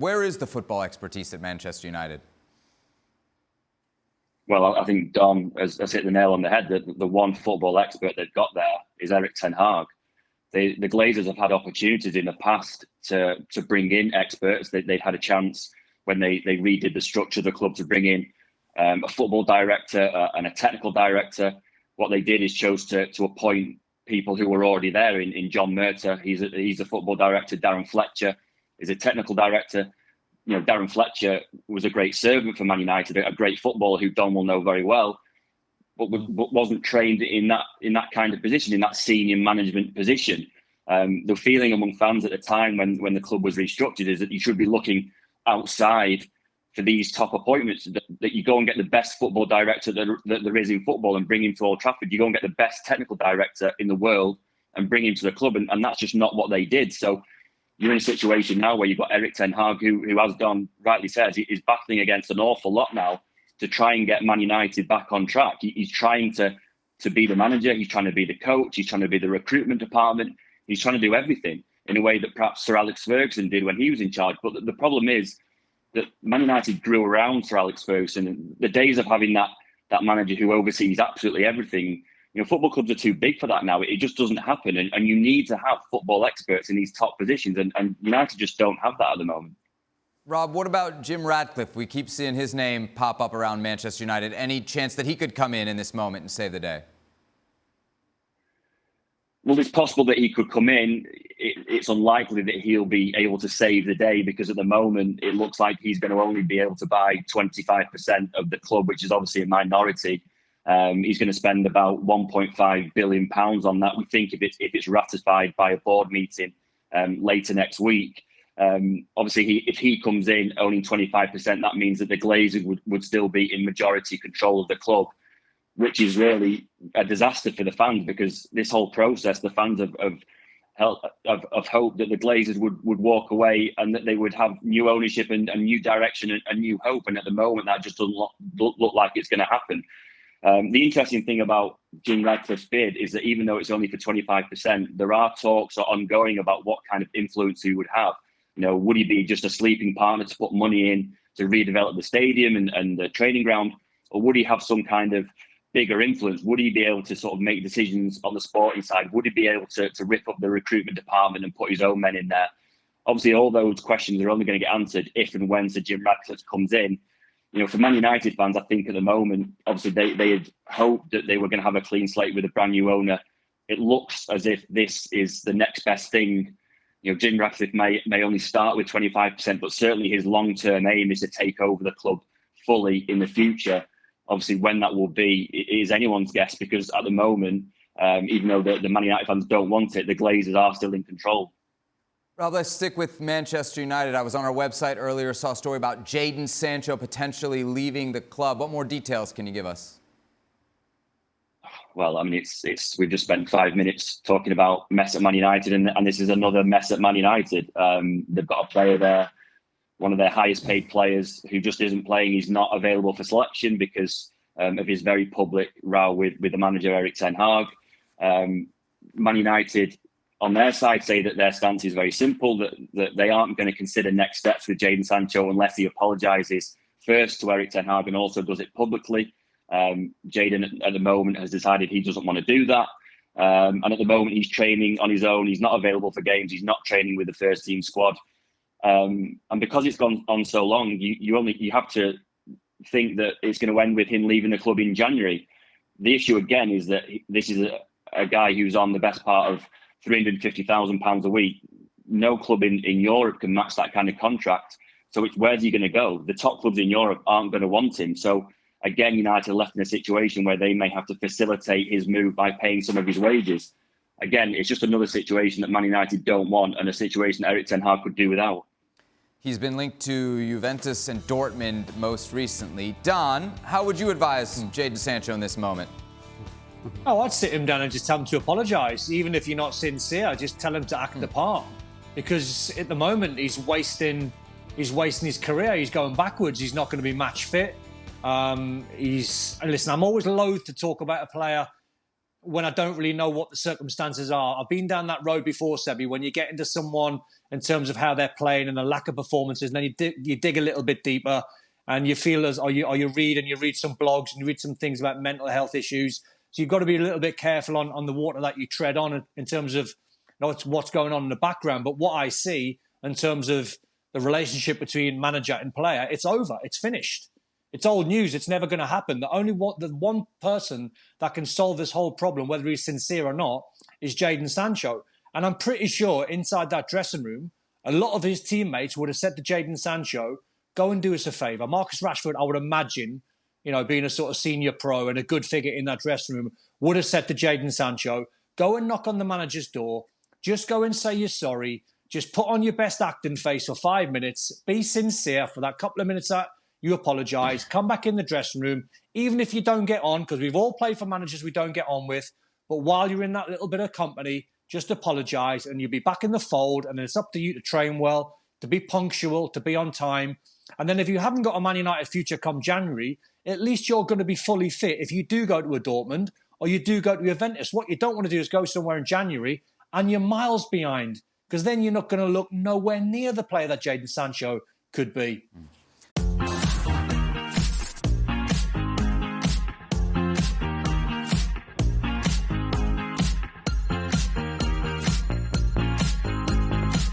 Where is the football expertise at Manchester United? Well, I think Don has hit the nail on the head. The one football expert they've got there is Erik ten Hag. The Glazers have had opportunities in the past to bring in experts. They've had a chance when they redid the structure of the club to bring in a football director and a technical director. What they did is chose to appoint people who were already there in John Murtagh. He's a football director. Darren Fletcher is a technical director. You know, Darren Fletcher was a great servant for Man United, a great footballer who Don will know very well, but wasn't trained in that kind of position, in that senior management position. The feeling among fans at the time when the club was restructured is that you should be looking outside for these top appointments, that you go and get the best football director that there is in football and bring him to Old Trafford. You go and get the best technical director in the world and bring him to the club. And that's just not what they did. So you're in a situation now where you've got Erik ten Hag, who as Don rightly says, is battling against an awful lot now to try and get Man United back on track. He's trying to be the manager. He's trying to be the coach. He's trying to be the recruitment department. He's trying to do everything in a way that perhaps Sir Alex Ferguson did when he was in charge. But the problem is that Man United grew around Sir Alex Ferguson. And the days of having that manager who oversees absolutely everything, you know, football clubs are too big for that now. It just doesn't happen. And you need to have football experts in these top positions. And United just don't have that at the moment. Rob, what about Jim Ratcliffe? We keep seeing his name pop up around Manchester United. Any chance that he could come in this moment and save the day? Well, it's possible that he could come in. It's unlikely that he'll be able to save the day, because at the moment it looks like he's going to only be able to buy 25% of the club, which is obviously a minority. He's going to spend about £1.5 billion on that. We think if it's ratified by a board meeting later next week. Obviously, if he comes in owning 25%, that means that the Glazers would still be in majority control of the club, which is really a disaster for the fans, because this whole process, the fans have hoped that the Glazers would walk away and that they would have new ownership and new direction and new hope. And at the moment, that just doesn't look like it's going to happen. The interesting thing about Jim Ratcliffe's bid is that even though it's only for 25%, there are talks ongoing about what kind of influence he would have. You know, would he be just a sleeping partner to put money in to redevelop the stadium and the training ground? Or would he have some kind of bigger influence? Would he be able to sort of make decisions on the sporting side? Would he be able to rip up the recruitment department and put his own men in there? Obviously, all those questions are only going to get answered if and when Sir Jim Ratcliffe comes in. You know, for Man United fans, I think at the moment, obviously they had hoped that they were going to have a clean slate with a brand new owner. It looks as if this is the next best thing. You know, Jim Ratcliffe may only start with 25%, but certainly his long-term aim is to take over the club fully in the future. Obviously, when that will be, it is anyone's guess, because at the moment, even though the Man United fans don't want it, the Glazers are still in control. Rob, let's stick with Manchester United. I was on our website earlier, saw a story about Jadon Sancho potentially leaving the club. What more details can you give us? Well, I mean, we've just spent 5 minutes talking about mess at Man United, and this is another mess at Man United. They've got a player there, one of their highest paid players, who just isn't playing. He's not available for selection because of his very public row with the manager, Erik ten Hag. Man United, on their side, say that their stance is very simple, that they aren't going to consider next steps with Jadon Sancho unless he apologises first to Erik ten Hag and also does it publicly. Jadon at the moment has decided he doesn't want to do that. And at the moment, he's training on his own. He's not available for games. He's not training with the first team squad. And because it's gone on so long, you have to think that it's going to end with him leaving the club in January. The issue again is that this is a guy who's on the best part of £350,000 a week. No club in Europe can match that kind of contract. So where's he going to go? The top clubs in Europe aren't going to want him. So again, United are left in a situation where they may have to facilitate his move by paying some of his wages. Again, it's just another situation that Man United don't want, and a situation that Erik ten Hag could do without. He's been linked to Juventus and Dortmund most recently. Don, how would you advise Jadon Sancho in this moment? Oh, I'd sit him down and just tell him to apologise. Even if you're not sincere, just tell him to act the part. Because at the moment, he's wasting his career. He's going backwards. He's not going to be match fit. Listen, I'm always loath to talk about a player when I don't really know what the circumstances are. I've been down that road before, Sebi, when you get into someone in terms of how they're playing and the lack of performances, and then you dig a little bit deeper and you feel or you read some blogs and you read some things about mental health issues. So you've got to be a little bit careful on the water that you tread on in terms of what's going on in the background. But what I see in terms of the relationship between manager and player, it's over. It's finished. It's old news. It's never going to happen. The one person that can solve this whole problem, whether he's sincere or not, is Jadon Sancho. And I'm pretty sure inside that dressing room, a lot of his teammates would have said to Jadon Sancho, go and do us a favour. Marcus Rashford, I would imagine, being a sort of senior pro and a good figure in that dressing room, would have said to Jadon Sancho, go and knock on the manager's door. Just go and say you're sorry. Just put on your best acting face for 5 minutes. Be sincere for that couple of minutes that you apologise, come back in the dressing room, even if you don't get on, because we've all played for managers we don't get on with. But while you're in that little bit of company, just apologise and you'll be back in the fold. And then it's up to you to train well, to be punctual, to be on time. And then if you haven't got a Man United future come January, at least you're going to be fully fit if you do go to a Dortmund or you do go to Juventus. What you don't want to do is go somewhere in January and you're miles behind, because then you're not going to look nowhere near the player that Jadon Sancho could be.